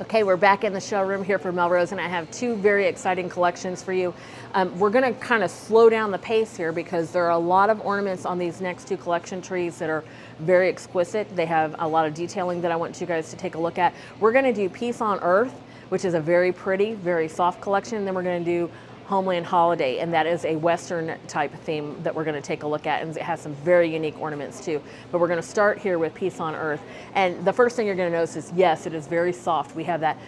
Okay, we're back in the showroom here for Melrose, and I have two very exciting collections for you. We're going to kind of slow down the pace here because there are a lot of ornaments on these next two collection trees that are very exquisite. They have a lot of detailing that I want you guys to take a look at. We're going to do Peace on Earth, which is a very pretty, very soft collection. Then we're going to do Homeland Holiday, and that is a Western type theme that we're going to take a look at, and it has some very unique ornaments too. But we're going to start here with Peace on Earth, and the first thing you're going to notice is, yes, it is very soft. We have that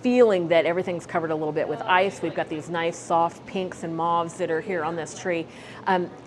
feeling that everything's covered a little bit with ice. We've got these nice soft pinks and mauves that are here on this tree.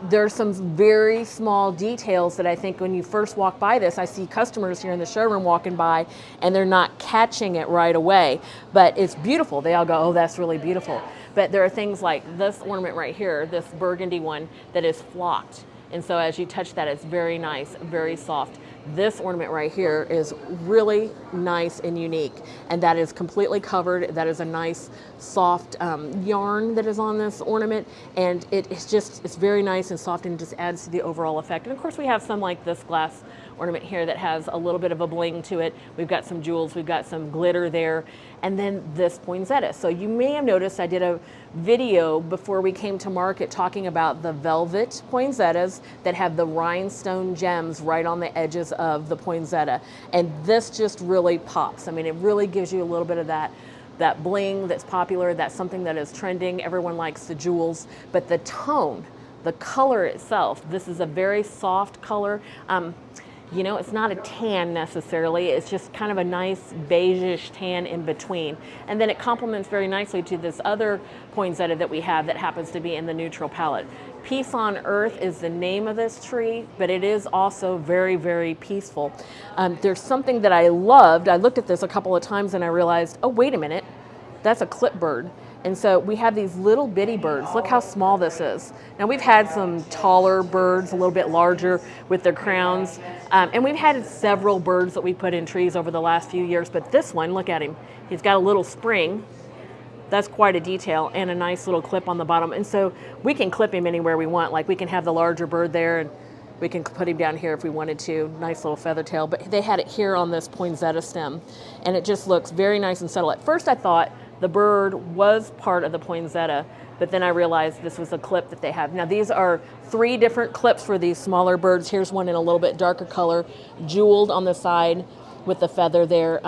There's some very small details that I think when you first walk by this, I see customers here in the showroom walking by and they're not catching it right away, but it's beautiful. They all go, oh, that's really beautiful. But there are things like this ornament right here, this burgundy one that is flocked. And so as you touch that, it's very nice, very soft. This ornament right here is really nice and unique, and that is completely covered. That is a nice soft yarn that is on this ornament, and it's very nice and soft and just adds to the overall effect. And of course we have some like this glass ornament here that has a little bit of a bling to it. We've got some jewels, we've got some glitter there, and then this poinsettia. So you may have noticed I did a video before we came to market talking about the velvet poinsettias that have the rhinestone gems right on the edges of the poinsettia. And this just really pops. I mean, it really gives you a little bit of that bling that's popular, that's something that is trending. Everyone likes the jewels, but the tone, the color itself, this is a very soft color. You know, it's not a tan necessarily, it's just kind of a nice beige-ish tan in between. And then it complements very nicely to this other poinsettia that we have that happens to be in the neutral palette. Peace on Earth is the name of this tree, but it is also very, very peaceful. There's something that I loved. I looked at this a couple of times and I realized, oh, wait a minute, that's a clipboard. And so we have these little bitty birds. Look how small this is. Now we've had some taller birds, a little bit larger with their crowns. And we've had several birds that we put in trees over the last few years, but this one, look at him. He's got a little spring. That's quite a detail, and a nice little clip on the bottom. And so we can clip him anywhere we want. Like we can have the larger bird there and we can put him down here if we wanted to. Nice little feather tail, but they had it here on this poinsettia stem. And it just looks very nice and subtle. At first I thought the bird was part of the poinsettia, but then I realized this was a clip that they have. Now these are 3 different clips for these smaller birds. Here's one in a little bit darker color, jeweled on the side with the feather there.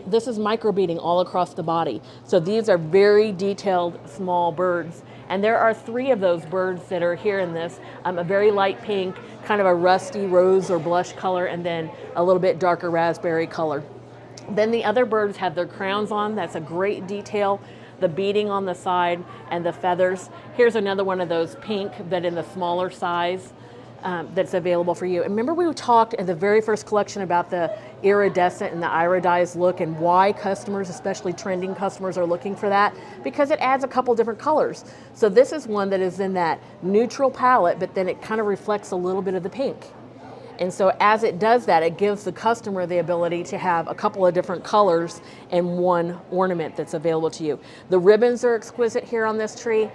This is micro beading all across the body. So these are very detailed small birds. And there are 3 of those birds that are here in this, a very light pink, kind of a rusty rose or blush color, and then a little bit darker raspberry color. Then the other birds have their crowns on. That's a great detail. The beading on the side and the feathers. Here's another one of those pink, but in the smaller size that's available for you. And remember we talked in the very first collection about the iridescent and the iridized look and why customers, especially trending customers, are looking for that? Because it adds a couple different colors. So this is one that is in that neutral palette, but then it kind of reflects a little bit of the pink. And so as it does that, it gives the customer the ability to have a couple of different colors in one ornament that's available to you. The ribbons are exquisite here on this tree.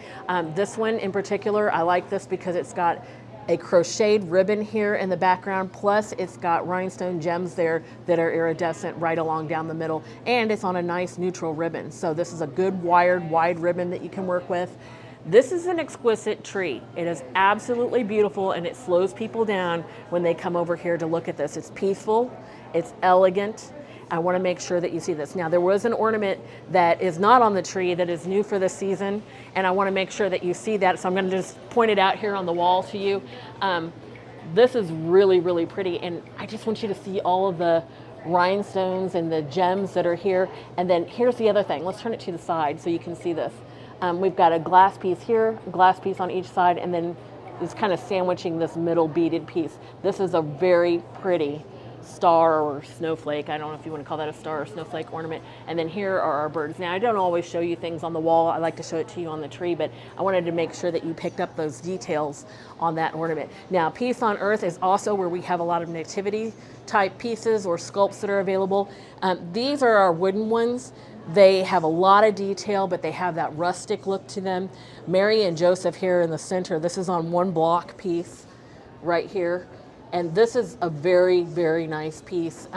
This one in particular, I like this because it's got a crocheted ribbon here in the background, plus it's got rhinestone gems there that are iridescent right along down the middle, and it's on a nice neutral ribbon. So this is a good wired wide ribbon that you can work with. This is an exquisite tree. It is absolutely beautiful, and it slows people down when they come over here to look at this. It's peaceful, it's elegant. I want to make sure that you see this. Now there was an ornament that is not on the tree that is new for this season, and I want to make sure that you see that, so I'm going to just point it out here on the wall to you. This is really, really pretty, and I just want you to see all of the rhinestones and the gems that are here. And then here's the other thing. Let's turn it to the side so you can see this. We've got a glass piece here, a glass piece on each side, and then it's kind of sandwiching this middle beaded piece. This is a very pretty star or snowflake. I don't know if you want to call that a star or snowflake ornament. And then here are our birds. Now I don't always show you things on the wall. I like to show it to you on the tree, but I wanted to make sure that you picked up those details on that ornament. Now Peace on Earth is also where we have a lot of nativity type pieces or sculpts that are available. These are our wooden ones. They have a lot of detail, but they have that rustic look to them. Mary and Joseph here in the center. This is on one block piece right here. And this is a very, very nice piece.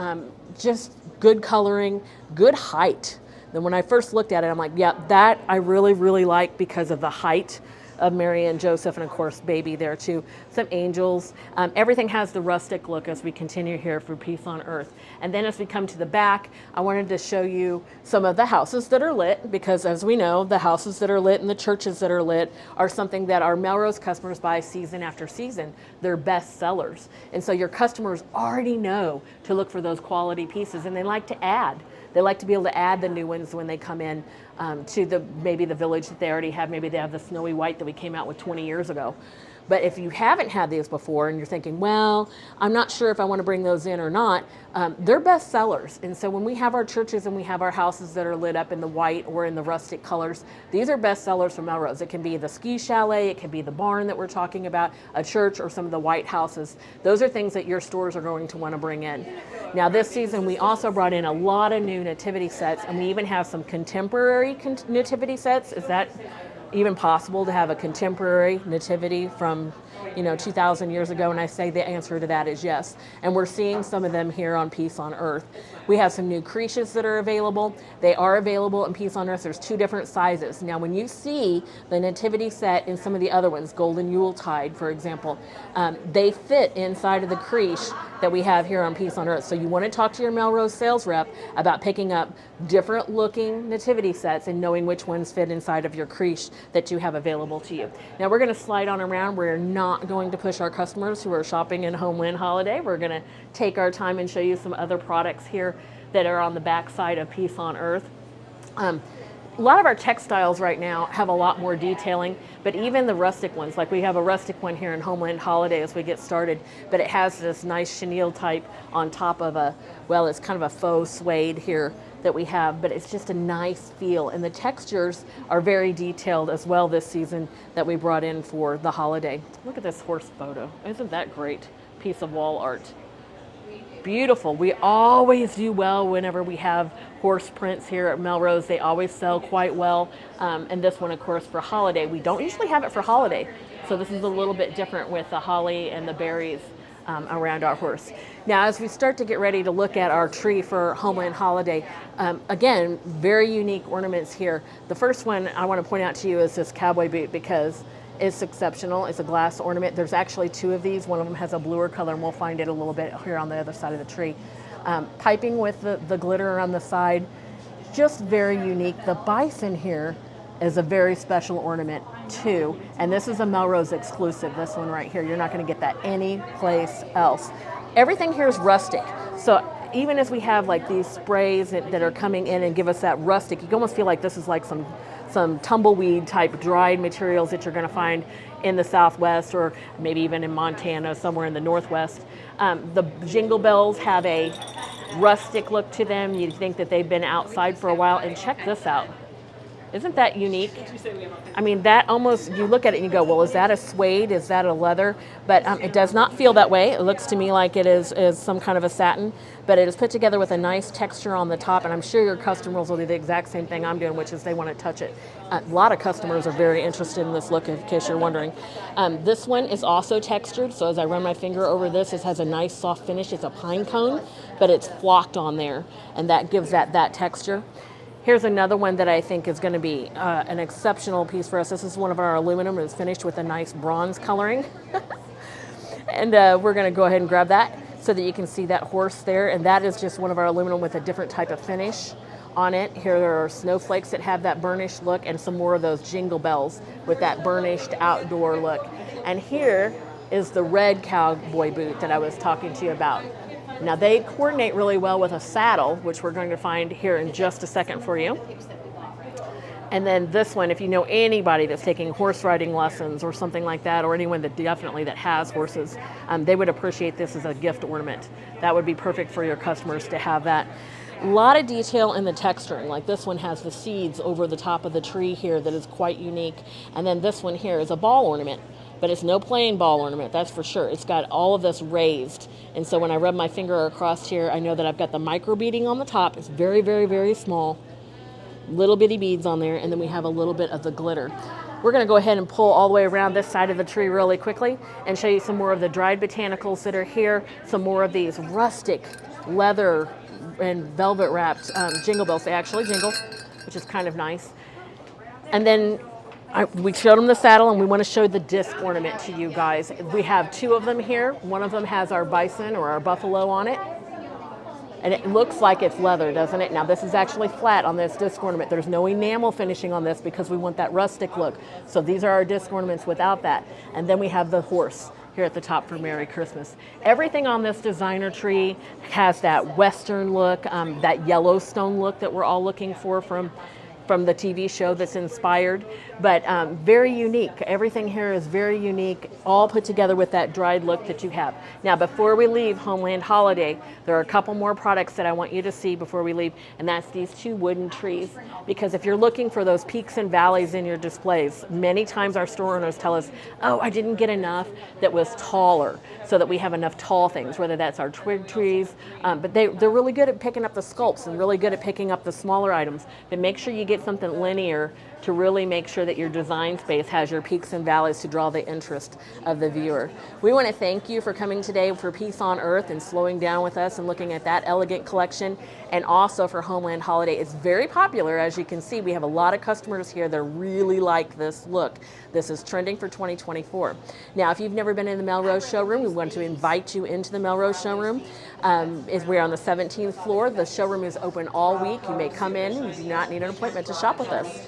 Just good coloring, good height. Then when I first looked at it, I'm like, yeah, that I really, really like because of the height of Mary and Joseph, and of course baby there too. Some angels. Everything has the rustic look as we continue here for Peace on Earth. And then as we come to the back, I wanted to show you some of the houses that are lit, because as we know, the houses that are lit and the churches that are lit are something that our Melrose customers buy season after season. They're best sellers. And so your customers already know to look for those quality pieces, and they like to add. They like to be able to add the new ones when they come in to maybe the village that they already have. Maybe they have the snowy white that we came out with 20 years ago. But if you haven't had these before and you're thinking, well, I'm not sure if I want to bring those in or not, they're best sellers. And so when we have our churches and we have our houses that are lit up in the white or in the rustic colors, these are best sellers from Melrose. It can be the ski chalet, it can be the barn that we're talking about, a church, or some of the white houses. Those are things that your stores are going to want to bring in. Now this season we also brought in a lot of new nativity sets, and we even have some contemporary nativity sets. Is that even possible to have a contemporary nativity from 2,000 years ago? And I say the answer to that is yes. And we're seeing some of them here on Peace on Earth. We have some new creches that are available. They are available in Peace on Earth. There's 2 different sizes. Now when you see the nativity set in some of the other ones, Golden Yuletide for example, they fit inside of the creche that we have here on Peace on Earth. So you want to talk to your Melrose sales rep about picking up different looking nativity sets and knowing which ones fit inside of your creche that you have available to you. Now we're going to slide on around. We're not going to push our customers who are shopping in Homeland Holiday. We're going to take our time and show you some other products here that are on the back side of Peace on Earth. A lot of our textiles right now have a lot more detailing, but even the rustic ones, like we have a rustic one here in Homeland Holiday as we get started, but it has this nice chenille type on top of it's kind of a faux suede here that we have, but it's just a nice feel. And the textures are very detailed as well this season that we brought in for the holiday. Look at this horse photo. Isn't that great piece of wall art? Beautiful. We always do well whenever we have horse prints here at Melrose. They always sell quite well. And this one, of course, for holiday. We don't usually have it for holiday. So this is a little bit different with the holly and the berries around our horse. Now, as we start to get ready to look at our tree for Homeland Holiday, again, very unique ornaments here. The first one I want to point out to you is this cowboy boot, because it's exceptional. It's a glass ornament. There's actually 2 of these. One of them has a bluer color, and we'll find it a little bit here on the other side of the tree. Piping with the glitter on the side, just very unique. The bison here is a very special ornament too, and this is a Melrose exclusive, this one right here. You're not going to get that any place else. Everything here is rustic, so even as we have like these sprays that are coming in and give us that rustic, you can almost feel like this is like some tumbleweed type dried materials that you're going to find in the Southwest, or maybe even in Montana, somewhere in the Northwest. The jingle bells have a rustic look to them. You'd think that they've been outside for a while, and check this out. Isn't that unique? I mean, that almost, you look at it and you go, well, is that a suede? Is that a leather? But it does not feel that way. It looks to me like it is some kind of a satin, but it is put together with a nice texture on the top, and I'm sure your customers will do the exact same thing I'm doing, which is they want to touch it. A lot of customers are very interested in this look, in case you're wondering. This one is also textured, so as I run my finger over this, it has a nice soft finish. It's a pine cone, but it's flocked on there, and that gives that texture. Here's another one that I think is going to be an exceptional piece for us. This is one of our aluminum. It's finished with a nice bronze coloring. And we're going to go ahead and grab that so that you can see that horse there. And that is just one of our aluminum with a different type of finish on it. Here there are snowflakes that have that burnished look, and some more of those jingle bells with that burnished outdoor look. And here is the red cowboy boot that I was talking to you about. Now they coordinate really well with a saddle, which we're going to find here in just a second for you. And then this one, if you know anybody that's taking horse riding lessons or something like that, or anyone that definitely that has horses, they would appreciate this as a gift ornament. That would be perfect for your customers to have that. A lot of detail in the texturing, like this one has the seeds over the top of the tree here that is quite unique. And then this one here is a ball ornament. But it's no plain ball ornament, that's for sure. It's got all of this raised. And so when I rub my finger across here, I know that I've got the micro beading on the top. It's very, very, very small. Little bitty beads on there, and then we have a little bit of the glitter. We're gonna go ahead and pull all the way around this side of the tree really quickly and show you some more of the dried botanicals that are here, some more of these rustic leather and velvet wrapped jingle bells. They actually jingle, which is kind of nice. And then we showed them the saddle, and we want to show the disc ornament to you guys. We have two of them here. One of them has our bison or our buffalo on it. And it looks like it's leather, doesn't it? Now this is actually flat on this disc ornament. There's no enamel finishing on this because we want that rustic look. So these are our disc ornaments without that. And then we have the horse here at the top for Merry Christmas. Everything on this designer tree has that Western look, that Yellowstone look that we're all looking for from the TV show that's inspired, but very unique. Everything here is very unique, all put together with that dried look that you have. Now, before we leave Homeland Holiday, there are a couple more products that I want you to see before we leave, and that's these two wooden trees. Because if you're looking for those peaks and valleys in your displays, many times our store owners tell us, oh, I didn't get enough that was taller, so that we have enough tall things, whether that's our twig trees, but they're really good at picking up the sculpts and really good at picking up the smaller items. But make sure you get something linear to really make sure that your design space has your peaks and valleys to draw the interest of the viewer. We want to thank you for coming today for Peace on Earth and slowing down with us and looking at that elegant collection, and also for Homeland Holiday. It's very popular, as you can see. We have a lot of customers here that really like this look. This is trending for 2024. Now, if you've never been in the Melrose showroom, we want to invite you into the Melrose showroom. We're on the 17th floor. The showroom is open all week. You may come in. You do not need an appointment to shop with us.